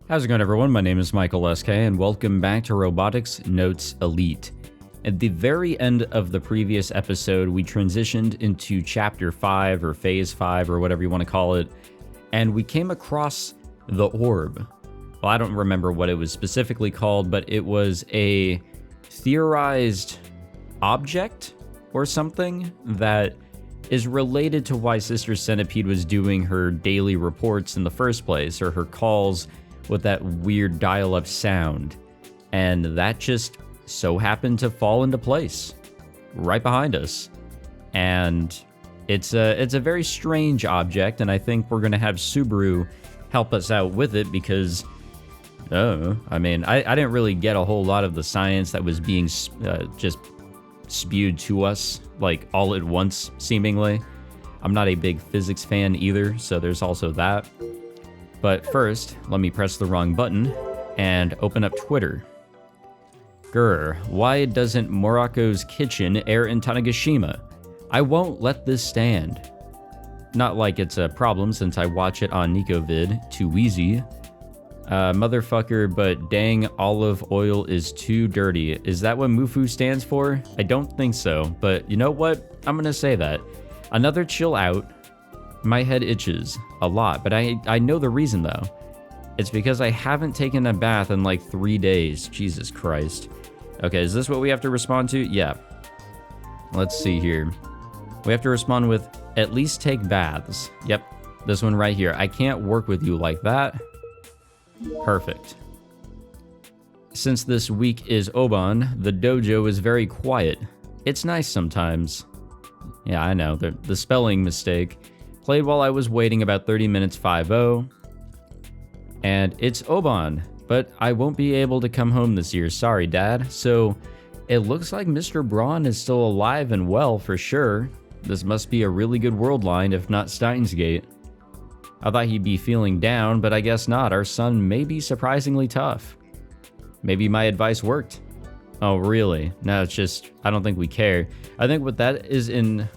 How's it going, everyone? My name is Michael SK, and welcome back to Robotics Notes Elite. At the very end of the previous episode, we transitioned into Chapter 5, or Phase 5, or whatever you want to call it, and we came across the orb. Well, I don't remember what it was specifically called, but it was a theorized object or something that is related to why Sister Centipede was doing her daily reports in the first place, or her calls with that weird dial-up sound. And that just so happened to fall into place right behind us. And it's a very strange object, and I think we're gonna have Subaru help us out with it because I didn't really get a whole lot of the science that was being just spewed to us, like, all at once, seemingly. I'm not a big physics fan either, so there's also that. But first, let me press the wrong button and open up Twitter. Grr, why doesn't Morocco's Kitchen air in Tanegashima? I won't let this stand. Not like it's a problem since I watch it on NicoVid, too easy. Motherfucker, but dang, olive oil is too dirty. Is that what Mufu stands for? I don't think so, but you know what? I'm gonna say that. Another chill out. My head itches a lot, but I know the reason though. It's because I haven't taken a bath in like 3 days. Jesus Christ. Okay, is this what we have to respond to? Yeah. Let's see here. We have to respond with, at least take baths. Yep, this one right here. I can't work with you like that. Perfect. Since this week is Oban, the dojo is very quiet. It's nice sometimes. Yeah, I know, the spelling mistake. Played while I was waiting about 30 minutes 5-0. And it's Oban, but I won't be able to come home this year. Sorry, Dad. So it looks like Mr. Braun is still alive and well for sure. This must be a really good world line, if not Steins Gate. I thought he'd be feeling down, but I guess not. Our son may be surprisingly tough. Maybe my advice worked. Oh, really? No, it's just, I don't think we care. I think what that is in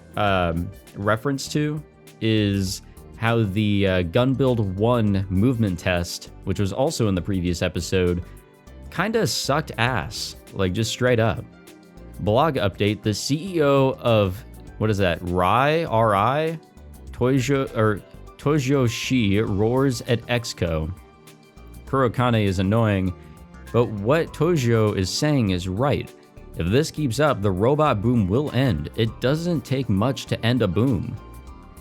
reference to is how the Gun Build 1 movement test, which was also in the previous episode, kinda sucked ass. Like, just straight up. Blog update, the CEO of, what is that, R.I. Tojoshi roars at Exco. Kurokane is annoying, but what Tojo is saying is right. If this keeps up, the robot boom will end. It doesn't take much to end a boom.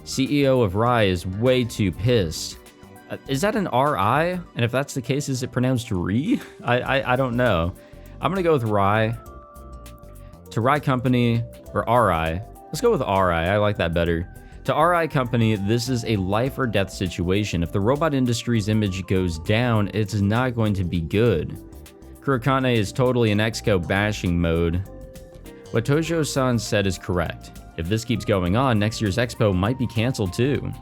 CEO of Rai is way too pissed. Is that an R.I.? And if that's the case, is it pronounced Ri? I don't know. I'm gonna go with Rai. To Rai Company, or R.I. Let's go with R.I. I like that better. To R.I. Company, this is a life or death situation. If the robot industry's image goes down, it's not going to be good. Kurokane is totally in Exco bashing mode. What Tojo-san said is correct. If this keeps going on, next year's Expo might be canceled too.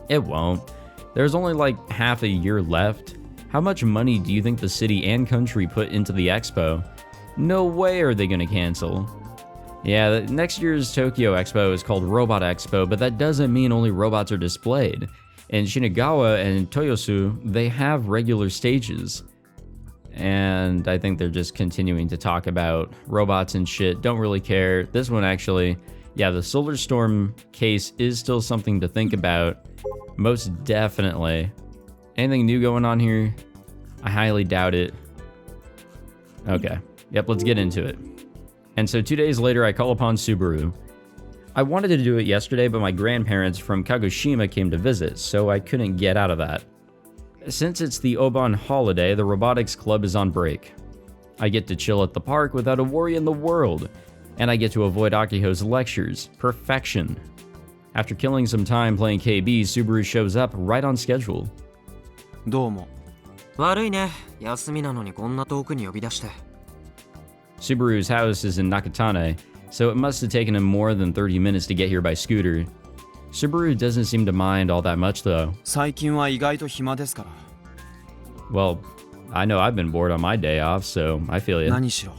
It won't. There's only like half a year left. How much money do you think the city and country put into the Expo? No way are they gonna cancel. Yeah, next year's Tokyo Expo is called Robot Expo, but that doesn't mean only robots are displayed. In Shinagawa and Toyosu, they have regular stages. And I think they're just continuing to talk about robots and shit. Don't really care. This one actually, yeah, the Solar Storm case is still something to think about. Most definitely. Anything new going on here? I highly doubt it. Okay. Yep, let's get into it. And so 2 days later, I call upon Subaru. I wanted to do it yesterday, but my grandparents from Kagoshima came to visit, so I couldn't get out of that. Since it's the Oban holiday, the Robotics Club is on break. I get to chill at the park without a worry in the world, and I get to avoid Akiho's lectures. Perfection. After killing some time playing KB, Subaru shows up right on schedule. どうも。悪いね。休みなのにこんな遠くに呼び出して。Subaru's house is in Nakatane, so it must have taken him more than 30 minutes to get here by scooter. Subaru doesn't seem to mind all that much though. 最近は意外と暇ですから。Well, I know I've been bored on my day off, so I feel you. 何しろ、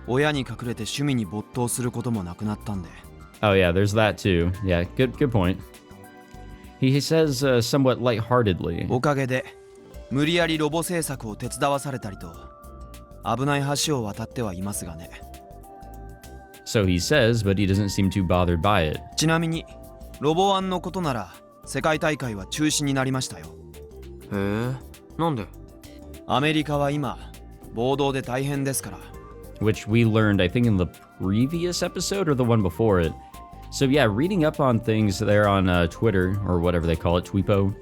親に隠れて趣味に没頭することもなくなったんで。Oh yeah, there's that too. Yeah, good point. He says somewhat lightheartedly. おかげで無理やりロボ製作を手伝わされたりと危ない橋を渡ってはいますがね。 So he says, but he doesn't seem too bothered by it. ちなみにロボワンのことなら世界大会は中止になりましたよ。へえ、なんで？アメリカは今暴動で大変ですから。 Which we learned, I think, in the previous episode or the one before it. So yeah, reading up on things there on Twitter, or whatever they call it, Tweepo,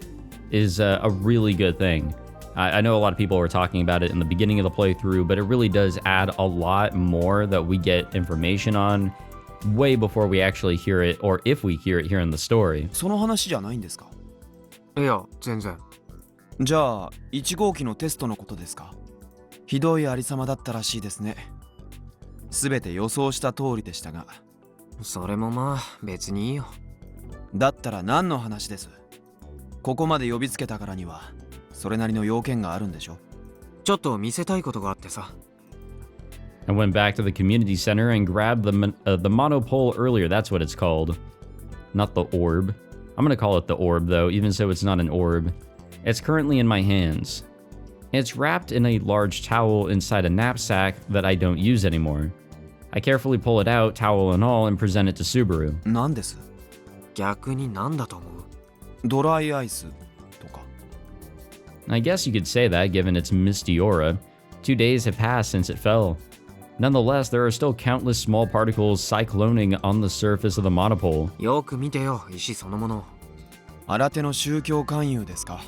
is a really good thing. I know a lot of people were talking about it in the beginning of the playthrough, but it really does add a lot more that we get information on way before we actually hear it, or if we hear it here in the story. その話じゃないんですか？いや、全然。じゃあ1号機のテストのことですか？ひどいありさまだったらしいですね。すべて予想した通りでしたが。それもまあ別にいいよ。だったら何の話です？ここまで呼びつけたからにはそれなりの要件があるんでしょ？ちょっと見せたいことがあってさ。I went back to the community center and grabbed the monopole earlier. That's what it's called. Not the orb. I'm gonna call it the orb though, even so it's not an orb. It's currently in my hands. It's wrapped in a large towel inside a knapsack that I don't use anymore. I carefully pull it out, towel and all, and present it to Subaru. 何です？逆になんだと思う？ドライアイスとか。 I guess you could say that, given its misty aura. 2 days have passed since it fell. Nonetheless, there are still countless small particles cycloning on the surface of the monopole. よく見てよ、石そのもの。新手の宗教勧誘ですか？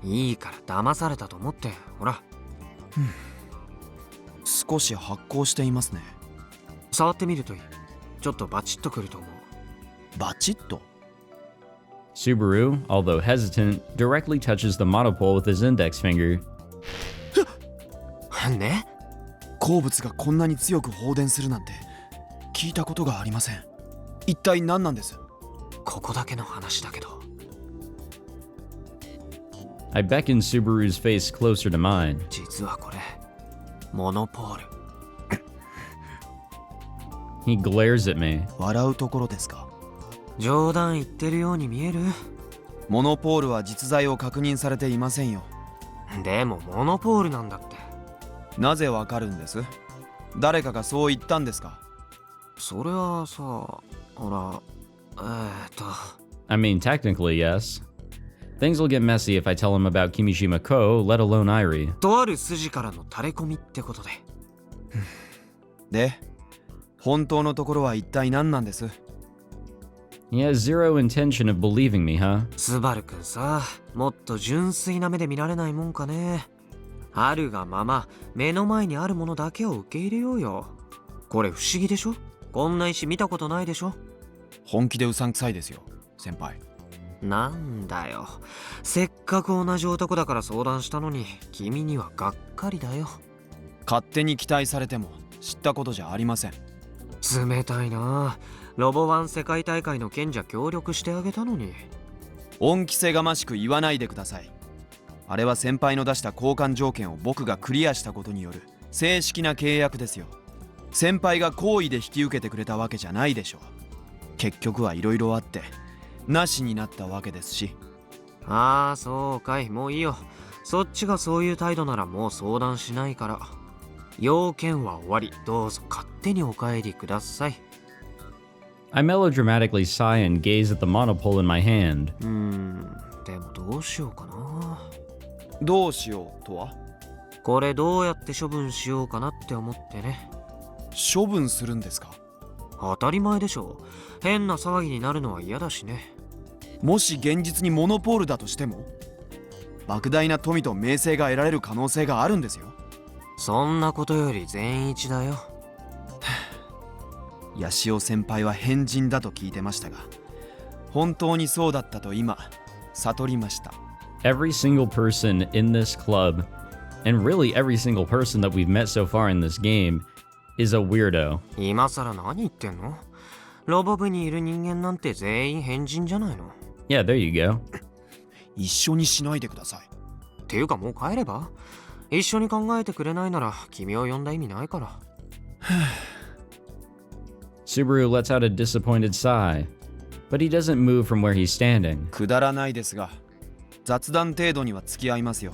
いいから騙されたと思って、ほら。少し発光していますね。触ってみるといい。ちょっとバチッとくると思う。バチッと？ Subaru, although hesitant, directly touches the monopole with his index finger. ね？鉱物がこんなに強く放電するなんて聞いたことがありません。一体何なんです？ここだけの話だけど。I beckon Subaru's face closer to mine. 実はこれ、モノポール。He glares at me. 笑うところですか？冗談言ってるように見える？モノポールは実在を確認されていませんよ。でもモノポールなんだって。なぜわかるんです？誰かがそう言ったんですか？それはさ、ほら、I mean, technically, yes. Things will get messy if I tell him about Kimijima Ko, let alone Irie. とある筋からの垂れ込みってことで。で、本当のところは一体何なんです？ He has zero intention of believing me, huh? スバルくんさ、もっと純粋な目で見られないもんかね。あるがまま、目の前にあるものだけを受け入れようよ。これ不思議でしょ？こんな石見たことないでしょ？本気でうさんくさいですよ、先輩。なんだよ。せっかく同じ男だから相談したのに、君にはがっかりだよ。勝手に期待されても知ったことじゃありません。冷たいな。ロボワン世界大会の賢者協力してあげたのに。恩着せがましく言わないでください。あれは先輩の出した交換条件を僕がクリアしたことによる正式な契約ですよ。先輩が好意で引き受けてくれたわけじゃないでしょう。結局はいろいろあってなしになったわけですし。ああ、そうかい。もういいよ。そっちがそういう態度ならもう相談しないから。要件は終わり。どうぞ勝手にお帰りください。I melodramatically sigh and gaze at the monopole in my hand. でもどうしようかな。どうしようとは？これどうやって処分しようかなって思ってね。処分するんですか？当たり前でしょ。変な騒ぎになるのは嫌だしね。もし現実にモノポールだとしても莫大な富と名声が得られる可能性があるんですよ。そんなことより善一だよ。ヤシオ先輩は変人だと聞いてましたが、本当にそうだったと今悟りました。Every single person in this club, and really every single person that we've met so far in this game, is a weirdo. 今さら何言ってんの？ロボ部にいる人間なんて全員変人じゃないの？ Yeah, there you go. 一緒にしないでください。っていうかもう帰れば？一緒に考えてくれないなら君を呼んだ意味ないから。Subaru lets out a disappointed sigh, but he doesn't move from where he's standing. くだらないですが、雑談程度には付き合いますよ。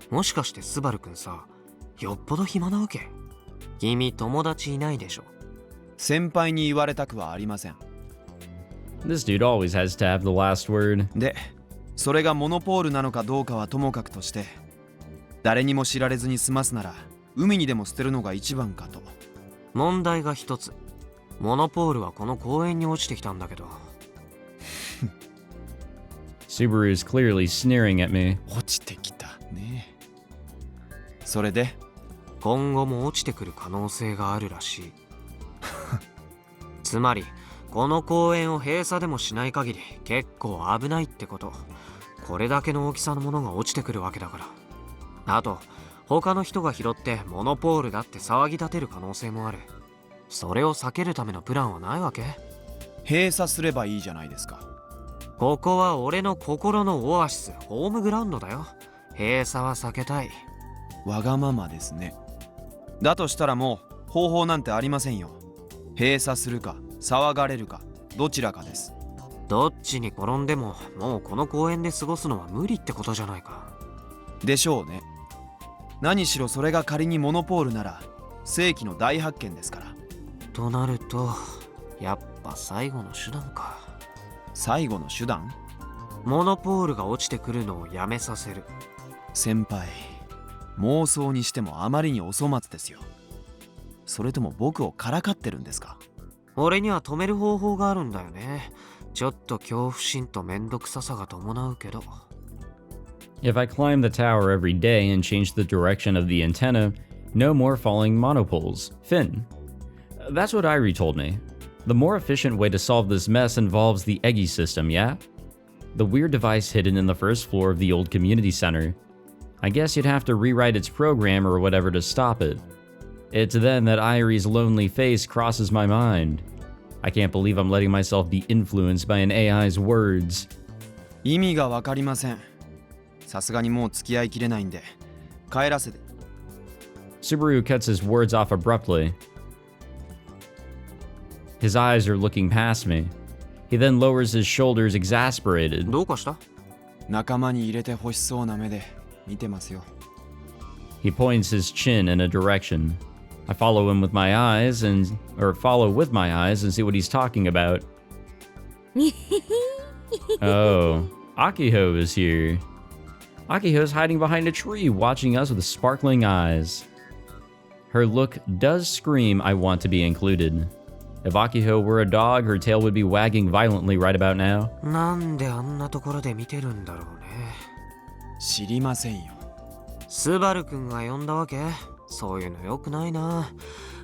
もしかしてスバルくんさ、よっぽど暇なわけ？君友達いないでしょ。先輩に言われたくはありません。 This dude always has to have the last word. で、それがモノポールなのかどうかはともかくとして、誰にも知られずに済ますなら海にでも捨てるのが一番かと。問題が一つ。モノポールはこの公園に落ちてきたんだけど。Subaru is clearly sneering at me. 落ちてきたね。それで今後も落ちてくる可能性があるらしい。つまりこの公園を閉鎖でもしない限り結構危ないってこと。これだけの大きさのものが落ちてくるわけだから。あと他の人が拾ってモノポールだって騒ぎ立てる可能性もある。それを避けるためのプランはないわけ？閉鎖すればいいじゃないですか。ここは俺の心のオアシス、ホームグラウンドだよ。閉鎖は避けたい。わがままですね。だとしたらもう方法なんてありませんよ。閉鎖するか騒がれるかどちらかです。どっちに転んでももうこの公園で過ごすのは無理ってことじゃないか。でしょうね。何しろそれが仮にモノポールなら世紀の大発見ですから。となるとやっぱ最後の手段か。最後の手段？モノポールが落ちてくるのをやめさせる。先輩、妄想にしてもあまりにお粗末ですよ。それとも僕をからかってるんですか？俺には止める方法があるんだよね。ちょっと恐怖心とめんどくささが伴うけど。If I climb the tower every day and change the direction of the antenna, no more falling monopoles. Finn. That's what Irie told me. The more efficient way to solve this mess involves the Eggy system, yeah? The weird device hidden in the first floor of the old community center. I guess you'd have to rewrite its program or whatever to stop it. It's then that Irie's lonely face crosses my mind. I can't believe I'm letting myself be influenced by an AI's words. 意味がわかりません。さすがにもう付き合いきれないんで帰らせて。 Subaru cuts his words off abruptly. His eyes are looking past me. He then lowers his shoulders, exasperated. どうかした？仲間に入れて欲しそうな目で見てますよ。 He points his chin in a direction. I follow with my eyes and see what he's talking about. Oh, Akiho is here. Akiho's hiding behind a tree, watching us with sparkling eyes. Her look does scream, I want to be included. If Akiho were a dog, her tail would be wagging violently right about now. なんであんなところで見てるんだろうね。知りませんよ。スバルくんが呼んだわけ？そういうの良くないな。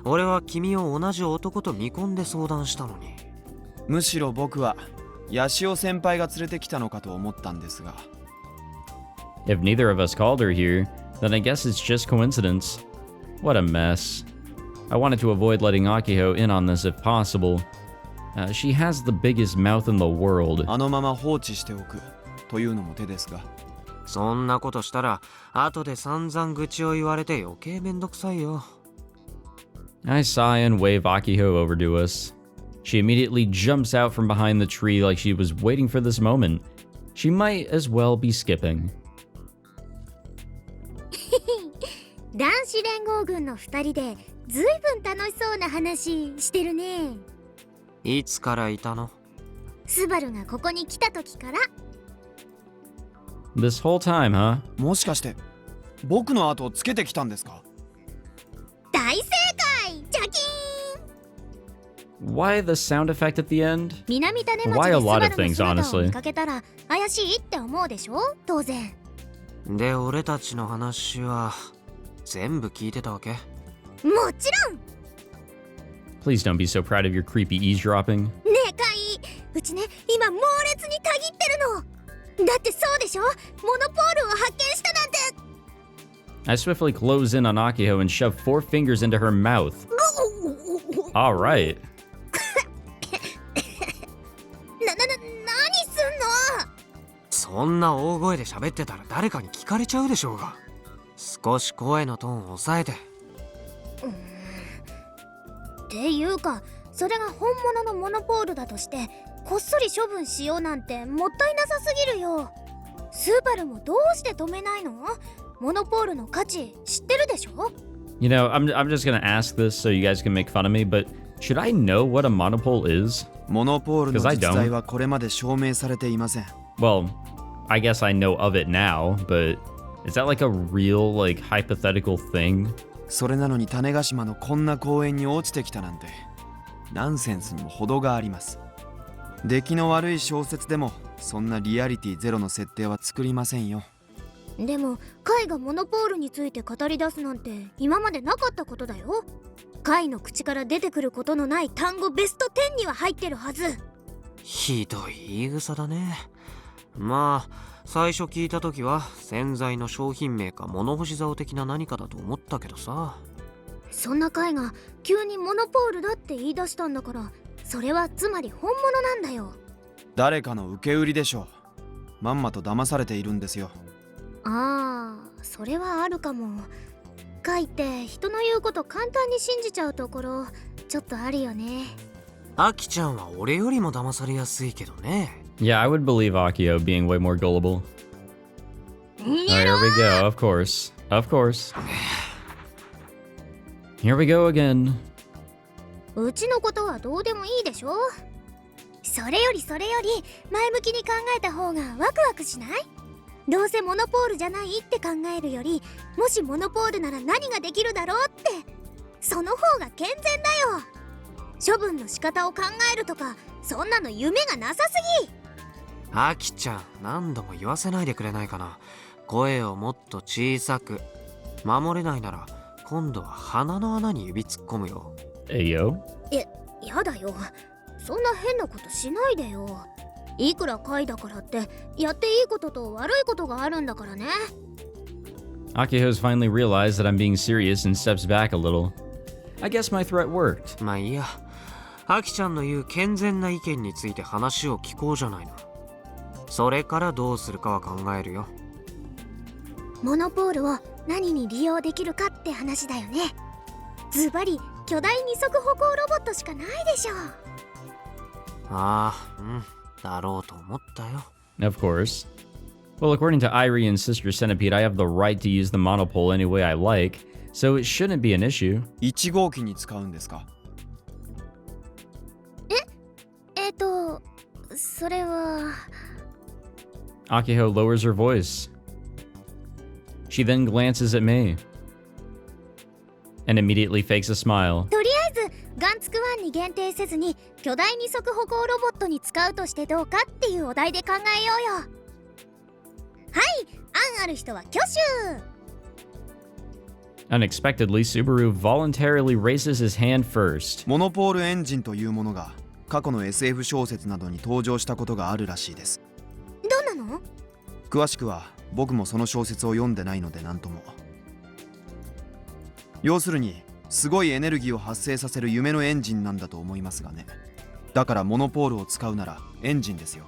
俺は君を同じ男と見込んで相談したのに。むしろ僕はヤシオ先輩が連れてきたのかと思ったんですが。If neither of us called her here, then I guess it's just coincidence. What a mess. I wanted to avoid letting Akiho in on this if possible. She has the biggest mouth in the world. あのまま放置しておくというのも手ですが。そんなことしたら後で散々愚痴を言われて余計めんどくさいよ。I sigh and wave Akiho over to us. She immediately jumps out from behind the tree like she was waiting for this moment. She might as well be skipping. 男子連合軍の2人でずいぶん楽しそうな話してるね。いつからいたの？スバルがここに来た時から。This whole time, huh? もしかして僕の後をつけてきたんですか？大正解！ジャキーン！ Why the sound effect at the end? 南種町 Why で a ス lot バ of ルの things, 姿を honestly. 見かけたら怪しいって思うでしょ？当然。で俺たちの話は全部聞いてたわけ？もちろん。 Please don't be so proud of your creepy eavesdropping. ねえカイ、うちね今猛烈にたぎってるの。だってそうでしょ？モノポールを発見したなんて。 I swiftly close in on Akiho and shove 4 fingers into her mouth. All right. 何すんの？そんな大声で喋ってたら誰かに聞かれちゃうでしょうが。少し声のトーンを抑えて。っていうかそれが本物のモノポールだとしてこっそり処分しようなんてもったいなさすぎるよ。スーパルもどうして止めないの？モノポールの価値知ってるでしょ？ You know, I'm just gonna ask this so you guys can make fun of me, but should I know what a monopole is? モノポールの実在はこれまで証明されていません。 Well, I guess I know of it now, but is that like a real, like, hypothetical thing? それなのに種子島のこんな公園に落ちてきたなんてナンセンスにも程があります。出来の悪い小説でもそんなリアリティゼロの設定は作りませんよ。でもカイがモノポールについて語り出すなんて今までなかったことだよ。カイの口から出てくることのない単語ベスト10には入ってるはず。ひどい言い草だね。まあ最初聞いた時は洗剤の商品名か物干し竿的な何かだと思ったけどさ。そんなカイが急にモノポールだって言い出したんだから、それはつまり本物なんだよ。誰かの受け売りでしょう。まんまと騙されているんですよ。ああ、それはあるかも。カイって人の言うこと簡単に信じちゃうところちょっとあるよね。アキちゃんは俺よりも騙されやすいけどね。Yeah, I would believe Akiho being way more gullible. Here we go, of course. Of course. Here we go again. うちのことはどうでもいいでしょ。それより前向きに考えた方がワクワクしない？どうせモノポールじゃないって考えるより、もしモノポールなら何ができるだろうって、その方が健全だよ。処分の仕方を考えるとか、そんなの夢がなさすぎ。アキちゃん、何度も言わせないでくれないかな。声をもっと小さく。守れないなら今度は鼻の穴に指突っ込むよ。Ayo? やだよ。そんな変なことしないでよ。いくらカイだからってやっていいことと悪いことがあるんだからね。 Akiho's finally realized that I'm being serious and steps back a little. I guess my threat worked. まあいいや。アキちゃんの言う健全な意見について話を聞こうじゃないの。それからどうするかは考えるよ。モノポールを何に利用できるかって話だよね。ズバリ巨大二足歩行ロボットしかないでしょ。ああ、だろうと思ったよ。 Of course. Well, according to Irie and Sister Centipede, I have the right to use the monopole any way I like, so it shouldn't be an issue. 1号機に使うんですか？それは。 Akiho lowers her voice. She then glances at me and immediately fakes a smile. とりあえずガンツクワンに限定せずに巨大二足歩行ロボットに使うとしてどうかっていうお題で考えようよ。はい、案ある人は挙手。 Unexpectedly, Subaru voluntarily raises his hand first. モノポールエンジンというものが過去の SF 小説などに登場したことがあるらしいです。どんなの？詳しくは僕もその小説を読んでないので何とも。要するにすごいエネルギーを発生させる夢のエンジンなんだと思いますがね。だからモノポールを使うならエンジンですよ。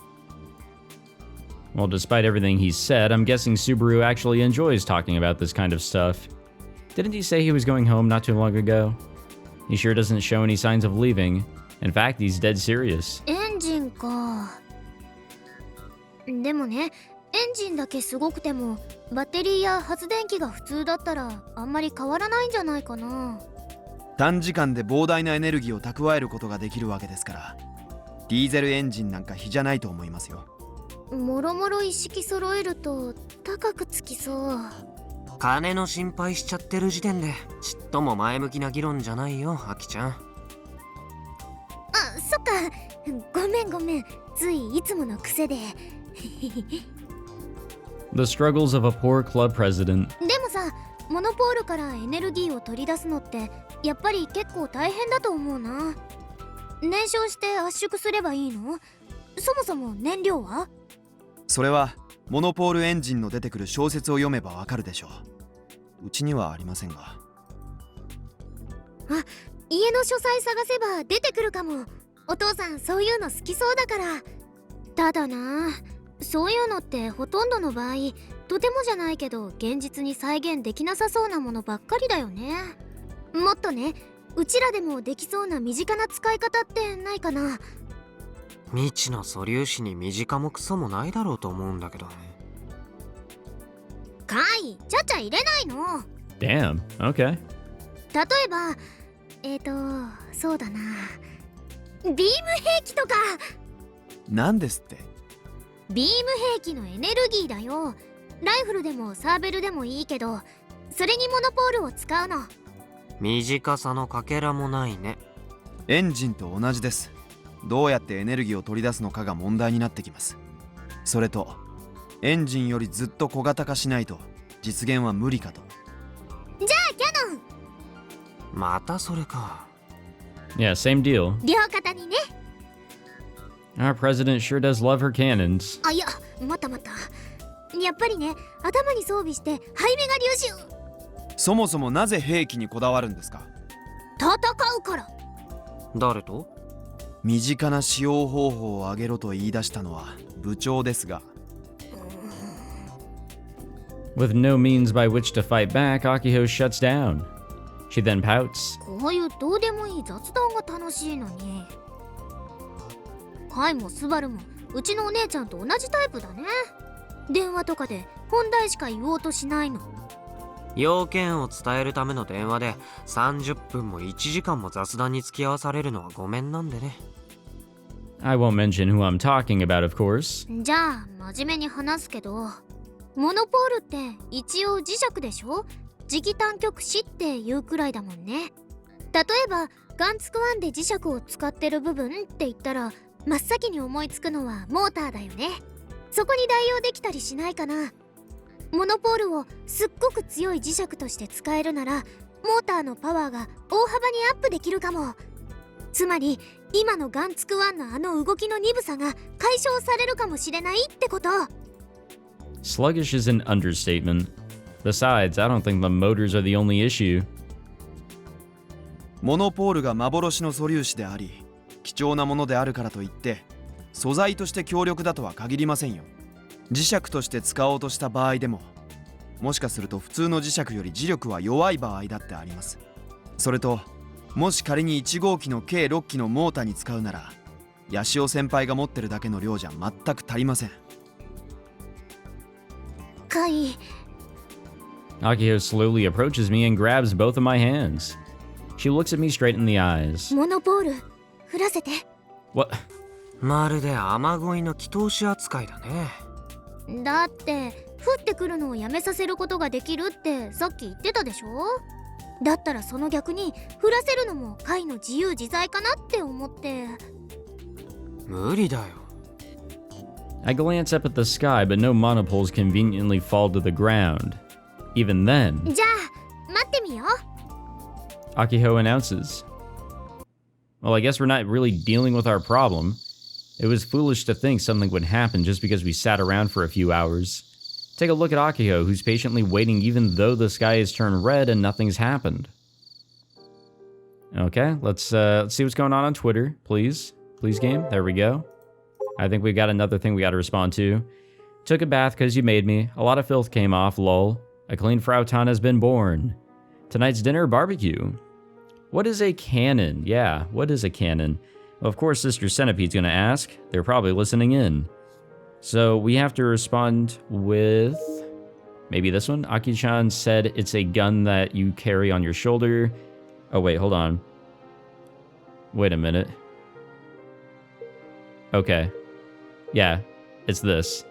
Well, despite everything he's said, I'm guessing Subaru actually enjoys talking about this kind of stuff. Didn't he say he was going home not too long ago? He sure doesn't show any signs of leaving. In fact, he's dead serious. エンジンか。でもね、エンジンだけすごくてもバッテリーや発電機が普通だったらあんまり変わらないんじゃないかな。短時間で膨大なエネルギーを蓄えることができるわけですから、ディーゼルエンジンなんか比じゃないと思いますよ。もろもろ一式揃えると高くつきそう。金の心配しちゃってる時点でちっとも前向きな議論じゃないよ、アキちゃん。あ、そっか。ごめん。ついいつもの癖で。The struggles of a poor club president. でもさ、モノポールからエネルギーを取り出すのってやっぱり結構大変だと思うな。燃焼して圧縮すればいいの？そもそも燃料は？それはモノポールエンジンの出てくる小説を読めばわかるでしょう。うちにはありませんが。あ、家の書斎探せば出てくるかも。お父さんそういうの好きそうだから。ただな、そういうのってほとんどの場合とてもじゃないけど現実に再現できなさそうなものばっかりだよね。もっとね、うちらでもできそうな身近な使い方ってないかな。未知の素粒子に身近もクソもないだろうと思うんだけど。カイ、ちゃちゃ入れないの。 Damn, okay. 例えばそうだな、ビーム兵器とか。何ですって？ビーム兵器のエネルギーだよ。ライフルでもサーベルでもいいけど、それにモノポールを使うの。短さのかけらもないね。エンジンと同じです。どうやってエネルギーを取り出すのかが問題になってきます。それとエンジンよりずっと小型化しないと実現は無理かと。じゃあキャノン。またそれか。 Yeah, same deal. 両肩にね。 Our president sure does love her cannons. あ、いや、またまた。やっぱりね、頭に装備してハイメガ粒子。そもそもなぜ兵器にこだわるんですか？戦うから。誰と？身近な使用方法を挙げろと言い出したのは部長ですが。With no means by which to fight back, Akiho shuts down. She then pouts. こういうどうでもいい雑談が楽しいのに。カイもスバルもうちのお姉ちゃんと同じタイプだね。電話とかで本題しか言おうとしないの。要件を伝えるための電話で30分も1時間も雑談に付き合わされるのはごめんなんでね。 I won't mention who I'm talking about, of course. じゃあ真面目に話すけど、モノポールって一応磁石でしょ。磁気単極子っていうくらいだもんね。例えばガンツクワンで磁石を使ってる部分って言ったら真っ先に思いつくのはモーターだよね。そこに代用できたりしないかな。モノポールをすっごく強い磁石として使えるならモーターのパワーが大幅にアップできるかも。つまり今のガンツクワンのあの動きの鈍さが解消されるかもしれないってこと。 Sluggish is an understatement. Besides, I don't think the motors are the only issue. モノポールが幻の素粒子であり貴重なものであるからといって素材として強力だとは限りませんよ。磁石として使おうとした場合でももしかすると普通の磁石より磁力は弱い場合だってあります。それともし仮に1号機の計6機のモーターに使うならヤシオ先輩が持ってるだけの量じゃ全く足りません。カイ、 Akiho slowly approaches me and grabs both of my hands. She looks at me straight in the eyes. モノポール振らせて。 What? まるで雨乞いの祈祷師扱いだね。だって降ってくるのをやめさせることができるってさっき言ってたでしょ。だったらその逆に降らせるのもカイの自由自在かなって思って。無理だよ。 I glance up at the sky, but no monopoles conveniently fall to the ground. Even then, じゃあ待ってみよう。 Akiho announces. Well, I guess we're not really dealing with our problem. It was foolish to think something would happen just because we sat around for a few hours. Take a look at Akiho, who's patiently waiting even though the sky has turned red and nothing's happened. Okay, let's see what's going on Twitter, please. Please, game. There we go. I think we got another thing we got to respond to. Took a bath because you made me. A lot of filth came off, lol. A clean Frautan has been born. Tonight's dinner, barbecue. What is a cannon? Yeah, what is a cannon? Well, of course, Sister Centipede's gonna ask. They're probably listening in. So we have to respond with maybe this one. Aki-chan said it's a gun that you carry on your shoulder. Oh, wait, hold on. Wait a minute. Okay. Yeah, it's this.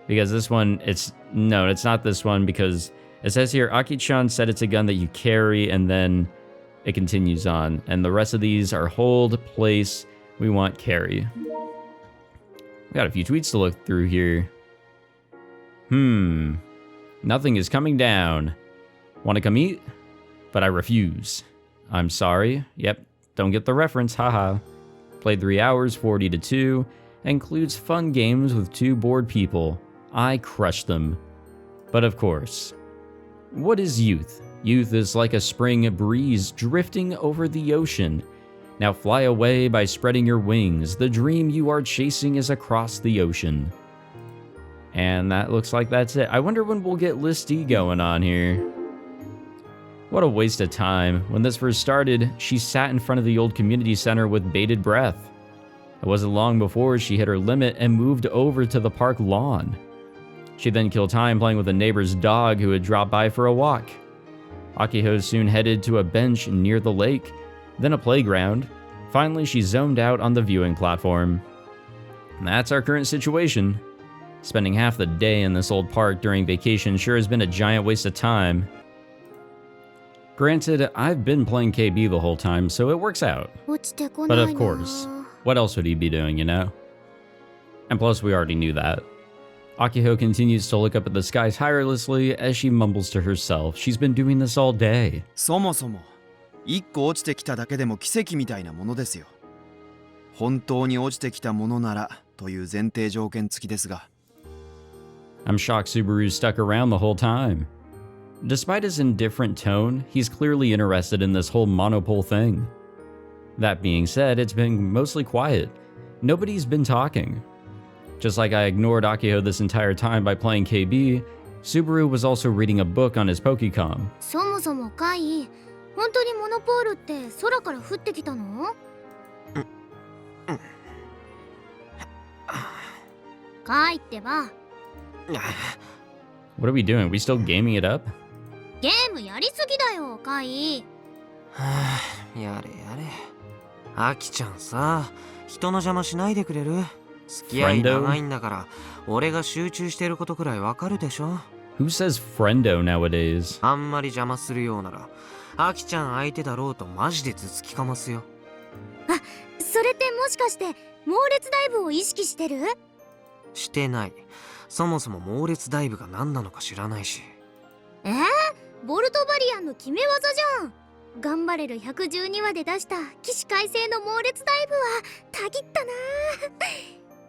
Because this one, it's not this one because it says here, Aki-chan said it's a gun that you carry and then it continues on. And the rest of these are hold, place, we want carry. We got a few tweets to look through here. Nothing is coming down. Want to come eat? But I refuse. I'm sorry. Yep, don't get the reference, haha. Played 3 hours, 40 to 2. Includes fun games with 2 bored people. I crushed them. But of course. What is youth? Youth is like a spring breeze drifting over the ocean. Now fly away by spreading your wings. The dream you are chasing is across the ocean. And that looks like that's it. I wonder when we'll get List D going on here. What a waste of time. When this first started, she sat in front of the old community center with bated breath. It wasn't long before she hit her limit and moved over to the park lawn. She then killed time playing with a neighbor's dog who had dropped by for a walk. Akiho soon headed to a bench near the lake, then a playground. Finally, she zoned out on the viewing platform. And that's our current situation. Spending half the day in this old park during vacation sure has been a giant waste of time. Granted, I've been playing KB the whole time, so it works out. 落ちてこ But ない of な course, what else would he be doing, you know? And plus, we already knew that. Akiho continues to look up at the sky tirelessly as she mumbles to herself. She's been doing this all day. そもそも1個落ちてきただけでも奇跡みたいなものですよ。本当に落ちてきたものならという前提条件付きですが。I'm shocked Subaru stuck around the whole time. Despite his indifferent tone, he's clearly interested in this whole monopole thing. That being said, it's been mostly quiet. Nobody's been talking. Just like I ignored Akiho this entire time by playing KB, Subaru was also reading a book on his Pokecom. そもそもカイ、本当にモノポールって空から降ってきたの？カイってば。 What are we doing? We still gaming it up? ゲームやりすぎだよ、カイ。はあ、やれやれ。アキちゃんさ、人の邪魔しないでくれる？付き合い長いんだから、俺が集中してることくらいわかるでしょ？ Who says friendo nowadays? あんまり邪魔するようなら、アキちゃん相手だろうとマジで頭突きかますよ。あ、それってもしかして猛烈ダイブを意識してる？してない。そもそも猛烈ダイブが何なのか知らないし。ボルトバリアンの決め技じゃん。頑張れる112話で出した起死回生の猛烈ダイブはたぎったな。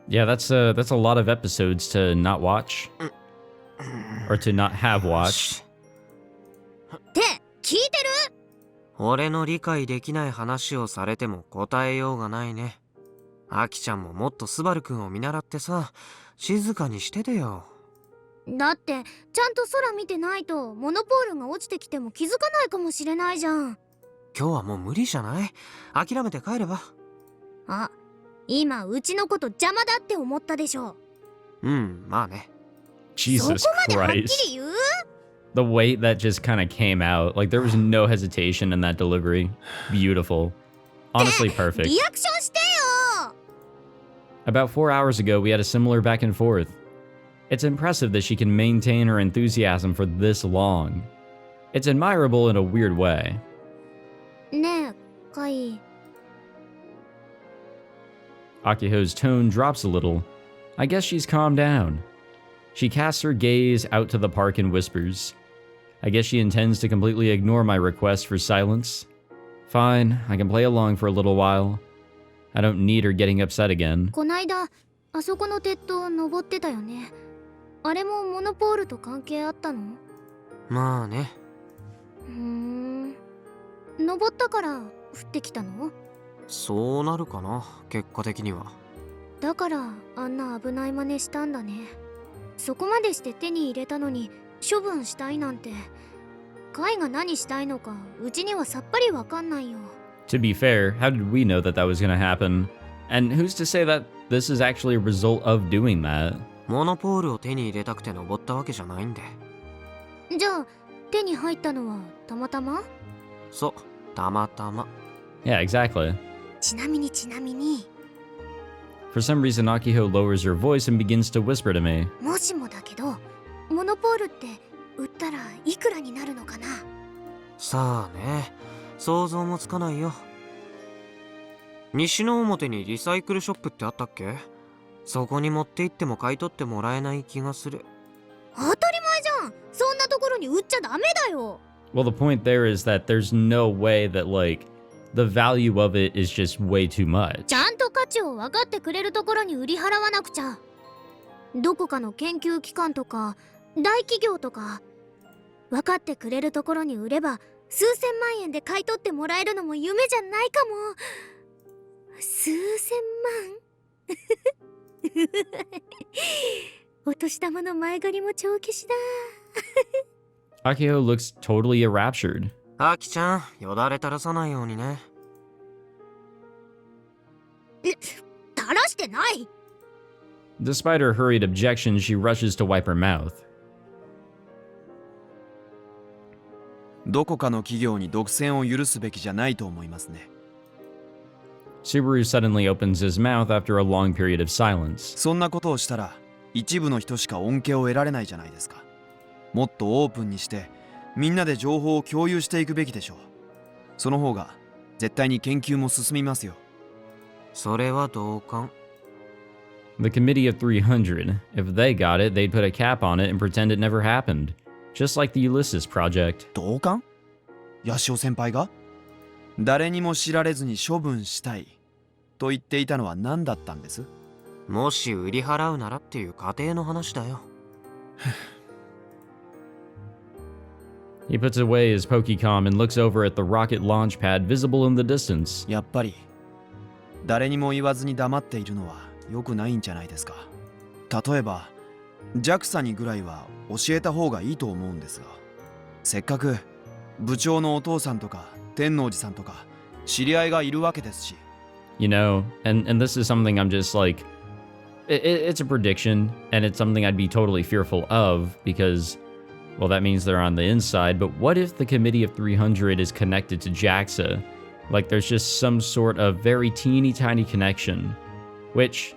Yeah, that's a lot of episodes to not watch. Or to not have watched. って聞いてる？俺の理解できない話をされても答えようがないね。アキちゃんももっとスバルくんを見習ってさ、静かにしててよ。だってちゃんと空見てないとモノポールが落ちてきても気づかないかもしれないじゃん。今日はもう無理じゃない？諦めて帰れば。あ、今うちのこと邪魔だって思ったでしょ。うん、まあね。Jesus そこまではっ Christ. きり言う？ The weight that just kind of came out. Like, there was no hesitation in that delivery. Beautiful. Honestly, perfect. リアクションしてよ。 About 4 hours ago, we had a similar back and forth. It's impressive that she can maintain her enthusiasm for this long. It's admirable in a weird way. ねえ、カイ。 Akiho's tone drops a little. I guess she's calmed down. She casts her gaze out to the park and whispers. I guess she intends to completely ignore my request for silence. Fine, I can play along for a little while. I don't need her getting upset again. こないだあそこの鉄塔登ってたよね。あれもモノポールと関係あったの？まあね。登ったから降ってきたの？そうなるかな、結果的には。だからあんな危ない真似したんだね。そこまでして手に入れたのに処分したいなんて。カイが何したいのかうちにはさっぱりわかんないよ。 To be fair, how did we know that that was going to happen? And who's to say that this is actually a result of doing that? モノポールを手に入れたくて登ったわけじゃないんで。じゃあ手に入ったのはたまたま？そう、たまたま。 Yeah, exactly. ちなみに。 For some reason, Akiho lowers her voice and begins to whisper to me. もしもだけどモノポールって売ったらいくらになるのかな？さあね、想像もつかないよ。西の表にリサイクルショップってあったっけ？そこに持って行っても買い取ってもらえない気がする。当たり前じゃん。そんなところに売っちゃダメだよ。 Well, the point there is that there's no way that, like, the value of it is just way too much. ちゃんと価値を分かってくれるところに売り払わなくちゃ。どこかの研究機関とか大企業とか分かってくれるところに売れば数千万円で買い取ってもらえるのも夢じゃないかも。数千万お年玉の前借りも帳消しだ。 Akiho looks totally enraptured. アキちゃん、よだれ垂らさないようにね。垂らしてない。Despite her hurried objection, she rushes to wipe her mouth. どこかの企業に独占を許すべきじゃないと思いますね。 Subaru suddenly opens his mouth after a long period of silence. そんなことをしたら一部の人しか恩恵を得られないじゃないですか。もっとオープンにしてみんなで情報を共有していくべきでしょう。その方が絶対に研究も進みますよ。それは同感。 The Committee of 300, if they got it, they'd put a cap on it and pretend it never happened. Just like the Ulysses project. 同感？ヤシオ先輩が誰にも知られずに処分したいと言っていたのは何だったんです？もし売り払うならっていう仮定の話だよ。He puts away his Pokecom and looks over at the rocket launch pad visible in the distance. やっぱり誰にも言わずに黙っているのは良くないんじゃないですか。例えば JAXA にぐらいは教えた方がいいと思うんですが、せっかく部長のお父さんとか天王寺さんとか知り合いがいるわけですし。 You know, and this is something I'm just like, it's a prediction, and it's something I'd be totally fearful of because, well, that means they're on the inside, but what if the Committee of 300 is connected to JAXA? Like there's just some sort of very teeny tiny connection, which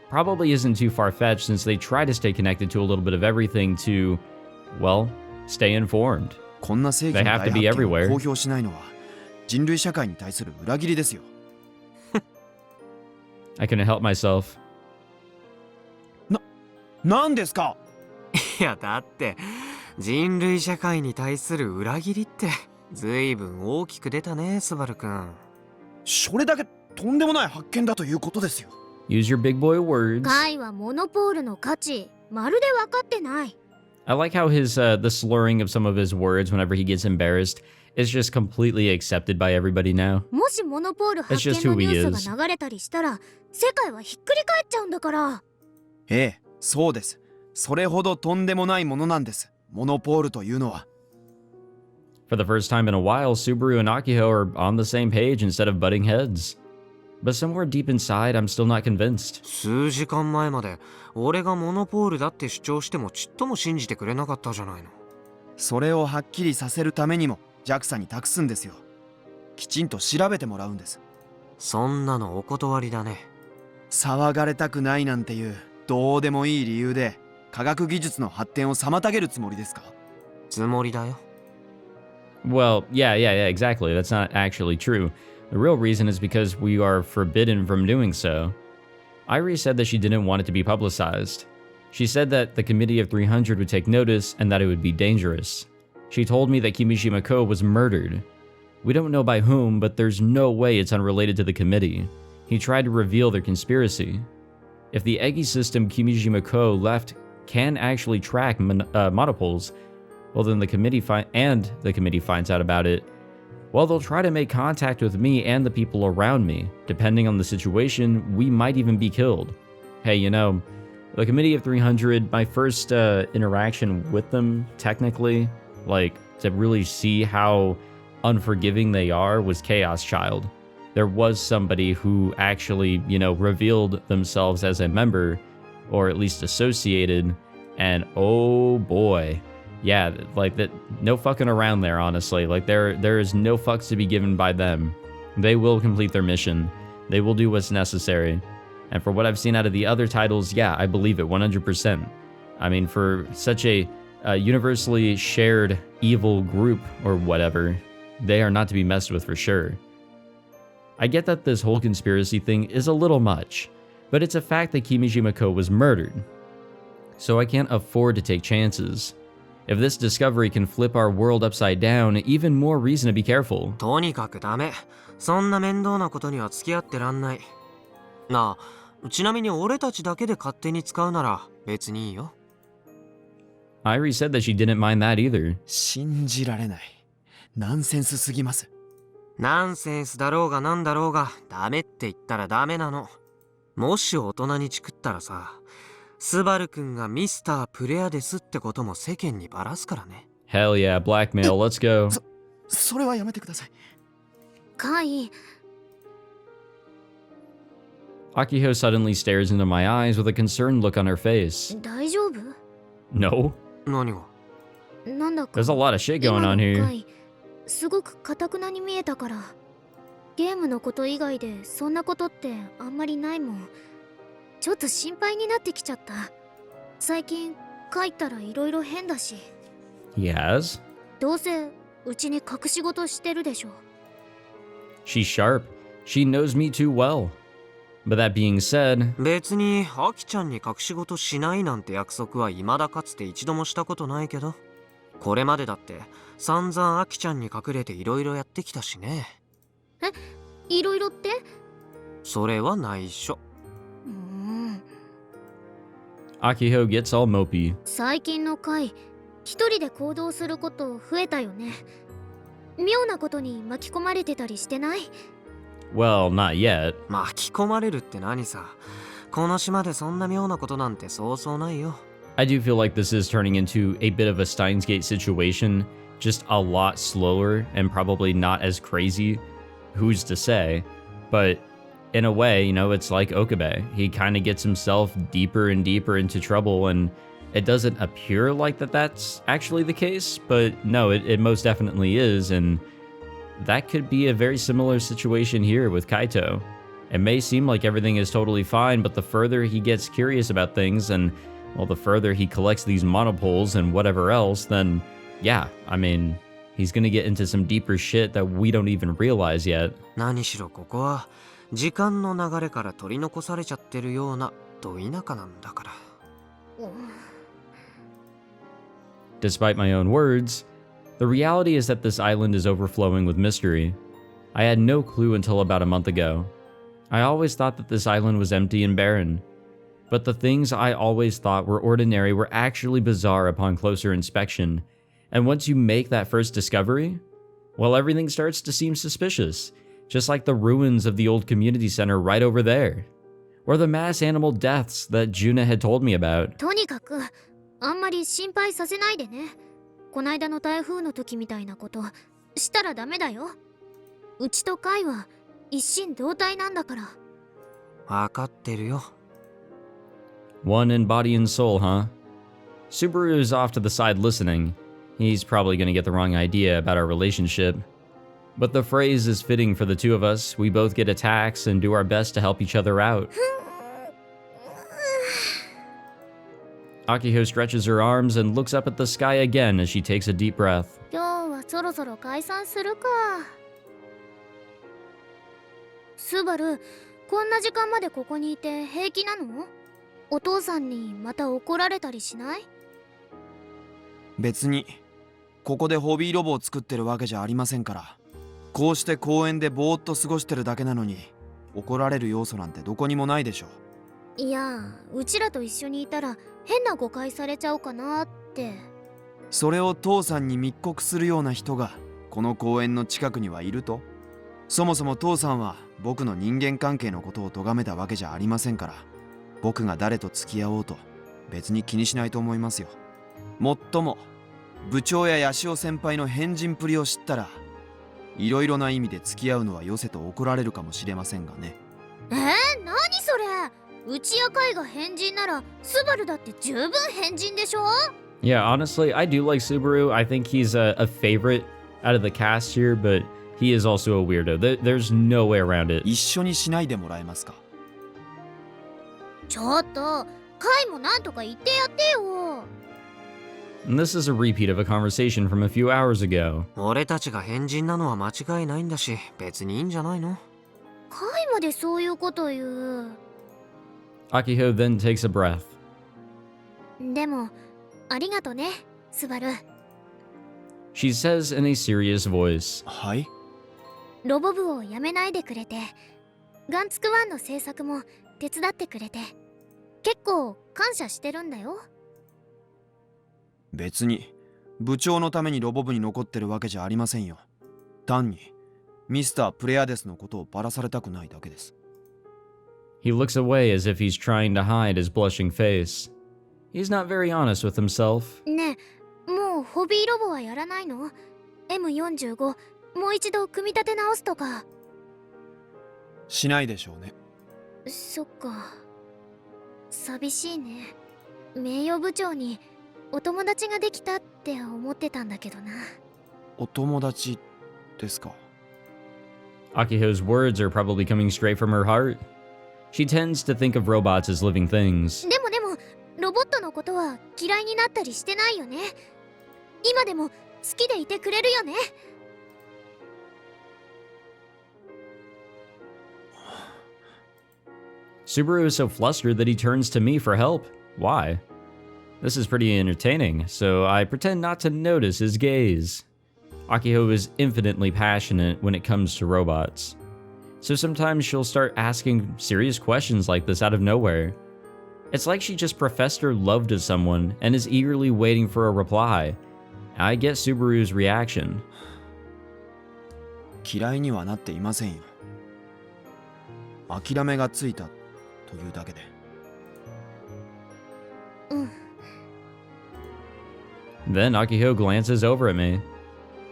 probably isn't too far-fetched since they try to stay connected to a little bit of everything to, well, stay informed. こんな正義の They 大 have 発 to be 見を everywhere. 公表しないのは人類社会に対する裏切りですよ。 I couldn't help myself. なんですか？いやだって人類社会に対する裏切りってずいぶん大きく出たね、スバルくん。それだけとんでもない発見だということですよ。 Use your big boy words. カイはモノポールの価値まるで分かってない。 I like how his the slurring of some of his words whenever he gets embarrassed is just completely accepted by everybody now. もしモノポール It's 発 just 見 who のニ he ュー is. スが流れたりしたら世界はひっくり返っちゃうんだから。ええ、そうです。それほどとんでもないものなんです。モノポールというのは。 For the first time in a while, Subaru and Akiho are on the same page instead of butting heads. But somewhere deep inside, I'm still not convinced. 数時間前まで俺がモノポールだって主張してもちっとも信じてくれなかったじゃないの。それをはっきりさせるためにも JAXA に託すんですよ。きちんと調べてもらうんです。そんなのお断りだね。騒がれたくないなんていうどうでもいい理由で科学技術の発展を妨げるつもりですか？つもりだよ。 Well, yeah, exactly. That's not actually true. The real reason is because we are forbidden from doing so. Irie said that she didn't want it to be publicized. She said that the Committee of 300 would take notice and that it would be dangerous. She told me that Kimijima was murdered. We don't know by whom, but there's no way it's unrelated to the committee. He tried to reveal their conspiracy. If the Eggy system Kimijima left can actually track Monopoles, well then the committee finds out about it, well they'll try to make contact with me and the people around me. Depending on the situation, we might even be killed. Hey, you know, the Committee of 300, my first interaction with them, technically, like, to really see how unforgiving they are, was Chaos Child. There was somebody who actually, you know, revealed themselves as a member, or at least associated, and oh boy. Yeah, like that, no fucking around there, honestly. Like there is no fucks to be given by them. They will complete their mission. They will do what's necessary. And for what I've seen out of the other titles, yeah, I believe it 100%. I mean, for such a universally shared evil group or whatever, they are not to be messed with for sure. I get that this whole conspiracy thing is a little much, but it's a fact that Kimijima was murdered. So I can't afford to take chances. If this discovery can flip our world upside down, even more reason to be careful. とにかくダメ。そんな面倒なことには付き合ってらんない。なあ、ちなみに俺たちだけで勝手に使うなら別にいいよ。Irie said that she didn't mind that either. 信じられない。ナンセンスすぎます。ナンセンスだろうがなんだろうがダメって言ったらダメなの。もし大人にチクったらさ、スバルくんがミスタープレアですってことも世間にばらすからね。Hell yeah, blackmail, let's go. それはやめてください。カイ、Akiho suddenly stares into my eyes with a concerned look on her face. 大丈夫？ No? 何が？なんだか There's a lot of shit going 今 on の here. 回すごく堅くなに見えたから、ゲームのこと以外でそんなことってあんまりないもん。ちょっと心配になってきちゃった。最近帰ったらいろいろ変だし。 He has? どうせうちに隠し事してるでしょ。 She's sharp. She knows me too well. But that being said, 別にアキちゃんに隠し事しないなんて約束は未だかつて一度もしたことないけど、これまでだって散々アキちゃんに隠れていろいろやってきたしね。え、いろいろって？それは内緒。Akiho gets all mopey. 最近の回、一人で行動すること増えたよね。妙なことに巻き込まれてたりしてない？ Well, not yet. 巻き込まれるって何さ。この島でそんな妙なことなんてそうそうないよ。I do feel like this is turning into a bit of a Steins Gate situation, just a lot slower and probably not as crazy. Who's to say? But in a way, you know, it's like Okabe. He kind of gets himself deeper and deeper into trouble, and it doesn't appear like that's actually the case, but no, it most definitely is, and that could be a very similar situation here with Kaito. It may seem like everything is totally fine, but the further he gets curious about things, and well, the further he collects these monopoles and whatever else, then yeah, I mean, he's gonna get into some deeper shit that we don't even realize yet. 何しろここは時間の流れから取り残されちゃってるようなど田舎なんだから。Despite my own words, the reality is that this island is overflowing with mystery. I had no clue until about a month ago. I always thought that this island was empty and barren. But the things I always thought were ordinary were actually bizarre upon closer inspection. And once you make that first discovery, well, everything starts to seem suspicious. Just like the ruins of the old community center right over there. Or the mass animal deaths that Juna had told me about. とにかくあんまり心配させないでね。こないだの台風の時みたいなことしたらダメだよ。うちとカイは一心同体なんだから。わかってるよ。One in body and soul, huh? Subaru is off to the side listening. He's probably gonna get the wrong idea about our relationship. But the phrase is fitting for the two of us. We both get attacks and do our best to help each other out. Akiho stretches her arms and looks up at the sky again as she takes a deep breath. 今日はそろそろ解散するか。スバル、こんな時間までここにいて平気なの？お父さんにまた怒られたりしない？別にここでホビーロボを作ってるわけじゃありませんから。こうして公園でぼーっと過ごしてるだけなのに怒られる要素なんてどこにもないでしょ。いや、うちらと一緒にいたら変な誤解されちゃうかなって。それを父さんに密告するような人がこの公園の近くにはいると？そもそも父さんは僕の人間関係のことを咎めたわけじゃありませんから、僕が誰と付き合おうと別に気にしないと思いますよ。もっとも部長や八潮先輩の変人プリを知ったらいろいろな意味で付き合うのはよせと怒られるかもしれませんがね。何それ？うちやカイが変人ならスバルだって十分変人でしょ？ Yeah, honestly, I do like Subaru. I think he's a favorite out of the cast here, but he is also a weirdo. There's no way around it. 一緒にしないでもらえますか？ちょっと、カイもなんとか言ってやってよ。And this is a repeat of a conversation from a few hours ago. 俺たちが変人なのは間違いないんだし、別にいいんじゃないの？カイまでそういうこと言う。Akiho then takes a breath. でも、ありがとね、スバル。She says in a serious voice. はい？ロボ部を辞めないでくれて、ガンツクワンの制作も手伝ってくれて、結構感謝してるんだよ。別に部長のためにロボ部に残ってるわけじゃありませんよ。単にミスタープレアデスのことをバラされたくないだけです。He looks away as if he's trying to hide his blushing face. He's not very honest with himself. ねえ、もうホビーロボはやらないの？ M45 もう一度組み立て直すとか。しないでしょうね。そっか。寂しいね。名誉部長にお友達ができたって思ってたんだけどな。お友達ですか。 Akiho's words are probably coming straight from her heart. She tends to think of robots as living things. でもロボットのことは嫌いになったりしてないよね。今でも好きでいてくれるよね。Subaru is so flustered that he turns to me for help. Why? This is pretty entertaining, so I pretend not to notice his gaze. Akiho is infinitely passionate when it comes to robots. So sometimes she'll start asking serious questions like this out of nowhere. It's like she just professed her love to someone and is eagerly waiting for a reply. I get Subaru's reaction. 嫌いにはなっていませんよ。諦めがついたというだけで。Then Akiho glances over at me.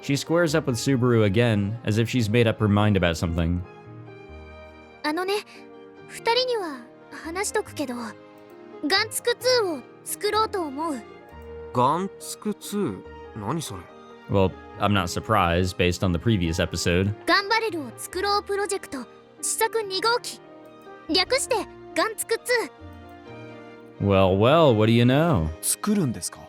She squares up with Subaru again, as if she's made up her mind about something. あのね、二人には話しとくけど、ガンツク2を作ろうと思う。ガンツク2？何それ？ Well, I'm not surprised based on the previous episode. ガンバレルを作ろうプロジェクト試作2号機。略してガンツク2。Well, well, what do you know? 作るんですか？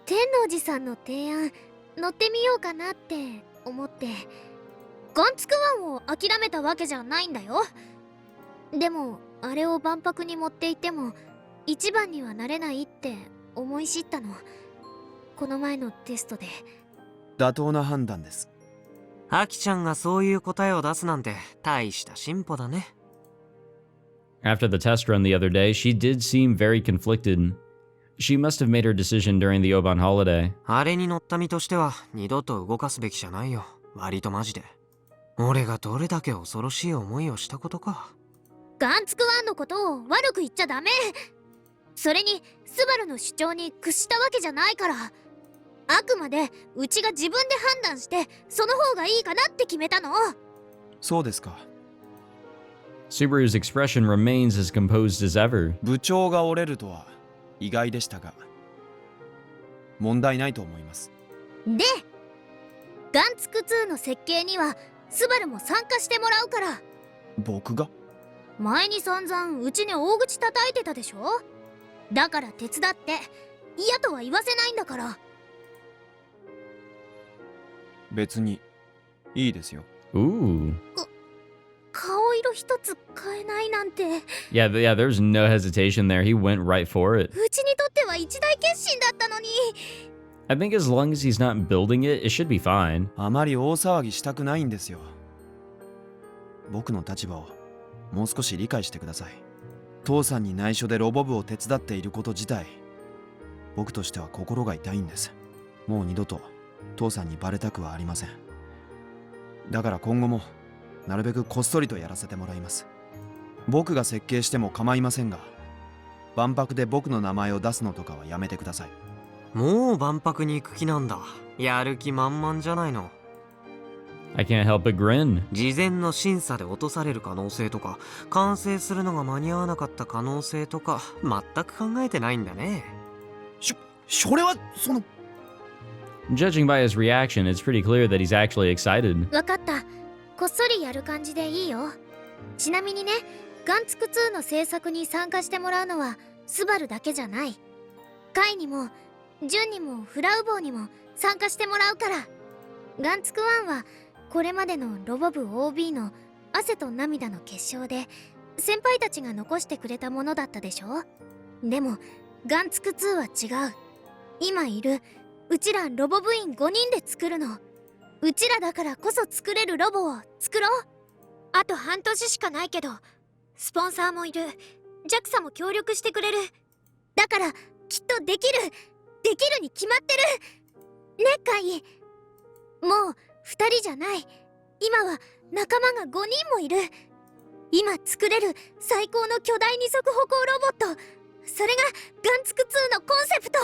天王寺さんの提案乗ってみようかなって思って。ガンツク1を諦めたわけじゃないんだよ。でもあれを万博に持っていっても一番にはなれないって思い知ったの。この前のテストで。妥当な判断です。アキちゃんがそういう答えを出すなんて大した進歩だね。After the test run the other day, she did seem very conflicted. She must have made her decision during the Oban holiday. あれに乗った身としては二度と動かすべきじゃないよ。割とマジで。俺がどれだけ恐ろしい思いをしたことか。ガンツク1のことを悪く言っちゃダメ。それにスバルの主張に屈したわけじゃないから。あくまでうちが自分で判断してその方がいいかなって決めたの。そうですか。Subaru's expression remains as composed as ever. 部長が折れるとは意外でしたが、問題ないと思います。で、ガンツク2の設計にはスバルも参加してもらうから。僕が？前に散々うちに大口叩いてたでしょ。だから手伝って嫌とは言わせないんだから。別にいいですよ。Ooh. 顔色一つ変えないなんて。Yeah, there's no hesitation there. He went right for it. うちにとっては一大決心だったのに。I think as long as he's not building it, it should be fine. あまり大騒ぎしたくないんですよ。僕の立場をもう少し理解してください。父さんに内緒でロボ部を手伝っていること自体、僕としては心が痛いんです。もう二度と父さんにバレたくはありません。だから今後もなるべくこっそりとやらせてもらいます。僕が設計しても構いませんが、万博で僕の名前を出すのとかはやめてください。もう万博に行く気なんだ。やる気満々じゃないの。I can't help but grin. 事前の審査で落とされる可能性とか、完成するのが間に合わなかった可能性とか、全く考えてないんだね。それはその。Judging by his reaction, it's pretty clear that he's actually excited. わかった。こっそりやる感じでいいよ。ちなみにね、ガンツク2の制作に参加してもらうのはスバルだけじゃない。カイにもジュンにもフラウボーにも参加してもらうから。ガンツク1はこれまでのロボ部 OB の汗と涙の結晶で先輩たちが残してくれたものだったでしょ。でもガンツク2は違う。今いるうちらロボ部員5人で作るの。うちらだからこそ作れるロボを作ろう。あと半年しかないけどスポンサーもいる。 JAXA も協力してくれる。だからきっとできるに決まってるね。カイ、もう2人じゃない。今は仲間が5人もいる。今作れる最高の巨大二足歩行ロボット、それがガンツク2のコンセプト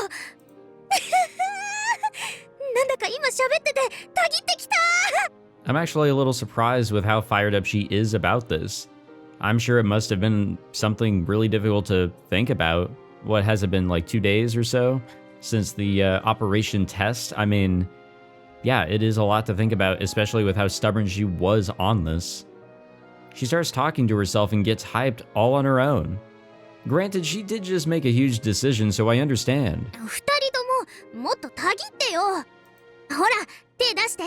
なんだか今喋っててたぎってきた I'm actually a little surprised with how fired up she is about this. I'm sure it must have been something really difficult to think about. What has it been, like 2 days or so since the operation test? I mean, yeah, it is a lot to think about, especially with how stubborn she was on this. She starts talking to herself and gets hyped all on her own. Granted, she did just make a huge decision, so I understand. 二人とももっとたぎってよ。ほら、手出して。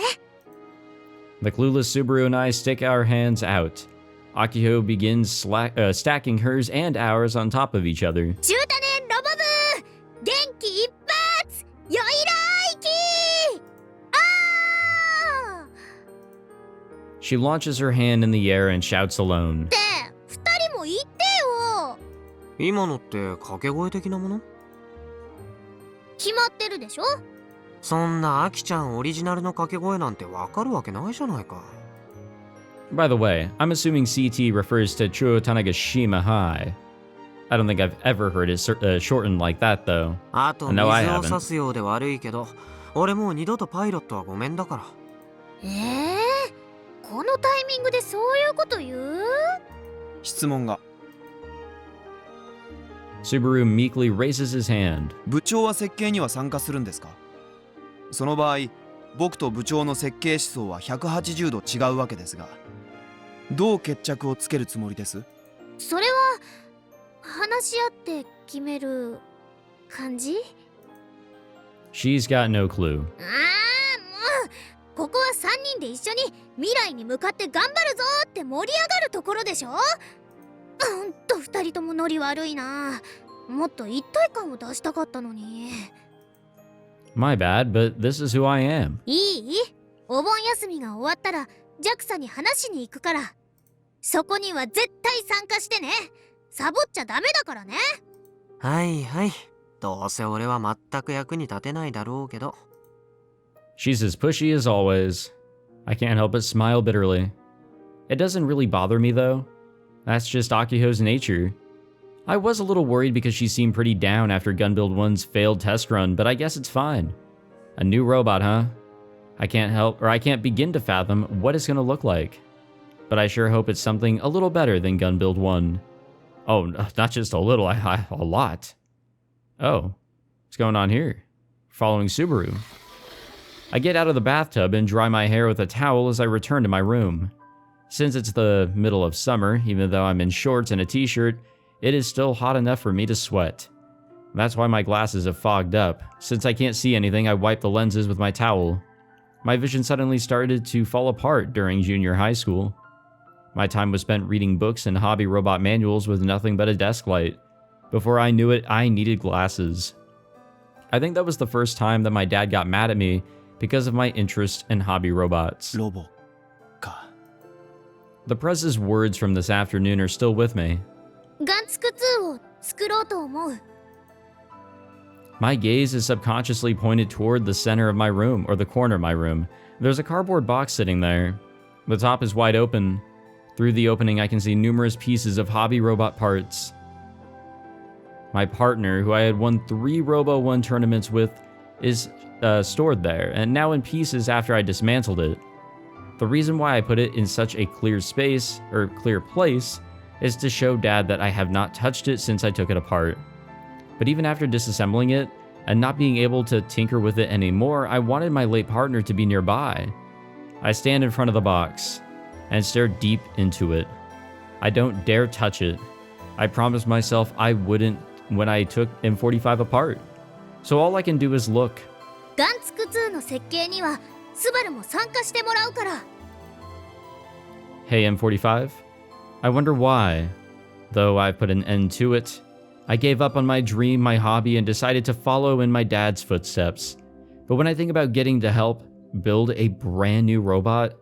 The clueless Subaru and I stick our hands out. Akiho begins stacking hers and ours on top of each other. 中多年ロボ部元気一発よいらいきあー She launches her hand in the air and shouts alone. って二人も言ってよ。今のって掛け声的なもの？決まってるでしょ。そんなアキちゃんオリジナルの掛け声なんてわかるわけないじゃないか。By the way, I'm assuming CT refers to Chuo Tanegashima High. I don't think I've ever heard it shortened like that, though. あと水 No, を I haven't. 差すようで悪いけど、俺もう二度とパイロットはごめんだから。このタイミングでそういうこと言う？質問が。 Subaru meekly raises his hand. 部長は設計には参加するんですか？その場合、僕と部長の設計思想は180度違うわけですが、どう決着をつけるつもりです？それは話し合って決める感じ？ She's got no clue. もうここは3人で一緒に未来に向かって頑張るぞって盛り上がるところでしょ。2人ともノリ悪いな。もっと一体感を出したかったのに。 My bad, but this is who I am. いい？お盆休みが終わったら JAXA に話しに行くから。そこには絶対参加してね。サボっちゃダメだからね。はいはい。どうせ俺は全く役に立てないだろうけど。 She's as pushy as always. I can't help but smile bitterly. It doesn't really bother me, though. That's just Akiho's nature. I was a little worried because she seemed pretty down after Gunbuild 1's failed test run, but I guess it's fine. A new robot, huh? I can't begin to fathom what it's gonna look like. But I sure hope it's something a little better than Gunbuild 1. Oh, not just a little, a lot. Oh, what's going on here? Following Subaru. I get out of the bathtub and dry my hair with a towel as I return to my room. Since it's the middle of summer, even though I'm in shorts and a t-shirt, it is still hot enough for me to sweat. That's why my glasses have fogged up. Since I can't see anything, I wipe the lenses with my towel. My vision suddenly started to fall apart during junior high school. My time was spent reading books and hobby robot manuals with nothing but a desk light. Before I knew it, I needed glasses. I think that was the first time that my dad got mad at me because of my interest in hobby robots. ロボか。 The press's words from this afternoon are still with me. ガンツク2を作ろうと思う。 My gaze is subconsciously pointed toward the center of my room, or the corner of my room. There's a cardboard box sitting there. The top is wide open. Through the opening, I can see numerous pieces of hobby robot parts. My partner, who I had won 3 Robo 1 tournaments with, is stored there, and now in pieces after I dismantled it. The reason why I put it in such a clear space, or clear place, is to show Dad that I have not touched it since I took it apart. But even after disassembling it, and not being able to tinker with it anymore, I wanted my late partner to be nearby. I stand in front of the box, and stare deep into it. I don't dare touch it. I promised myself I wouldn't when I took M45 apart. So all I can do is look. ガンツク2の設計にはスバルも参加してもらうから。 Hey M45, I wonder why. Though I put an end to it, I gave up on my dream, my hobby, and decided to follow in my dad's footsteps. But when I think about getting to help build a brand new robot,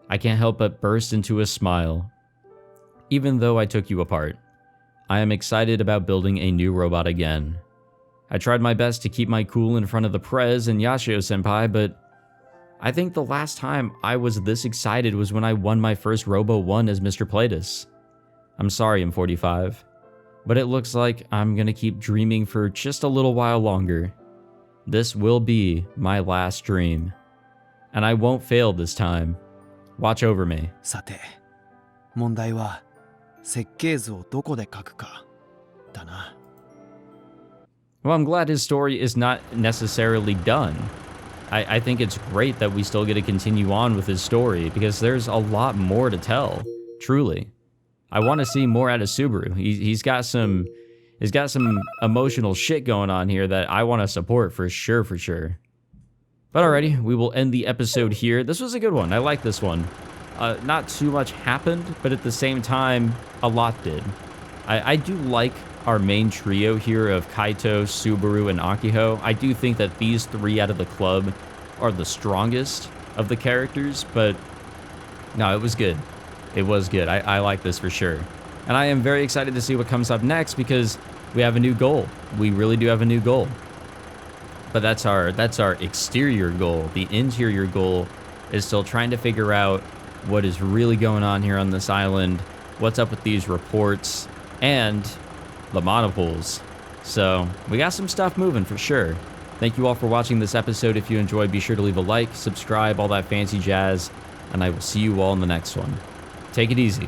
I can't help but burst into a smile. Even though I took you apart, I am excited about building a new robot again. I tried my best to keep my cool in front of the Prez and Yashio senpai, but I think the last time I was this excited was when I won my first Robo 1 as Mr. Platus. I'm sorry, M45, but it looks like I'm gonna keep dreaming for just a little while longer. This will be my last dream, and I won't fail this time. Watch over me. さて、問題は設計図をどこで書くかだな。 Well, I'm glad his story is not necessarily done. I think it's great that we still get to continue on with his story because there's a lot more to tell, truly. I want to see more out of Subaru. He's got some emotional shit going on here that I want to support for sure. But alrighty, we will end the episode here. This was a good one. I like this one. Not too much happened, but at the same time, a lot did. I do like our main trio here of Kaito, Subaru, and Akiho. I do think that these three out of the club are the strongest of the characters, but no, it was good. It was good. I like this for sure. And I am very excited to see what comes up next because we have a new goal. We really do have a new goal. But that's our exterior goal. The interior goal is still trying to figure out what is really going on here on this island, what's up with these reports, and the Monopoles. So we got some stuff moving for sure. Thank you all for watching this episode. If you enjoyed, be sure to leave a like, subscribe, all that fancy jazz, and I will see you all in the next one. Take it easy.